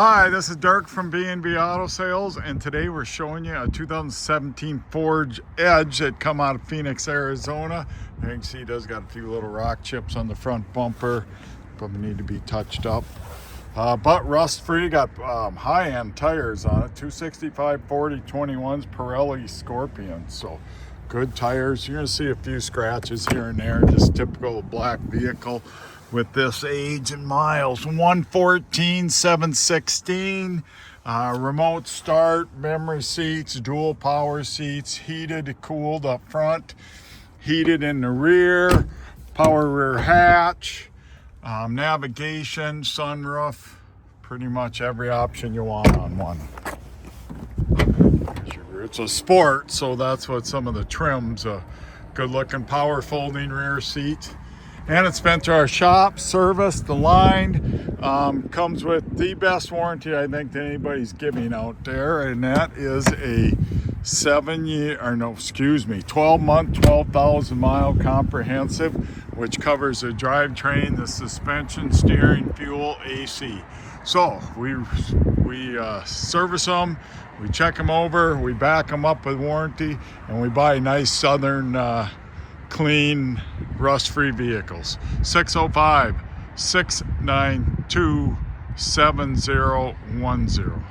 Hi, this is Dirk from B&B Auto Sales, and today we're showing you a 2017 Ford Edge that come out of Phoenix, Arizona. You can see it does got a few little rock chips on the front bumper, probably need to be touched up. But rust-free, got high-end tires on it, 265 40 21s Pirelli Scorpions, so good tires. You're going to see a few scratches here and there, just typical black vehicle with this age and miles. 114,716, remote start, memory seats, dual power seats, heated, cooled up front, heated in the rear, power rear hatch, navigation, sunroof, pretty much every option you want on one. It's a sport, so that's what some of the trims, good looking power folding rear seat. And it's been to our shop, serviced, aligned, comes with the best warranty I think that anybody's giving out there, and that is a 12-month, 12,000 mile comprehensive, which covers the drivetrain, the suspension, steering, fuel, AC. So we service them, we check them over, we back them up with warranty, and we buy nice southern clean rust-free vehicles. 605-692-7010.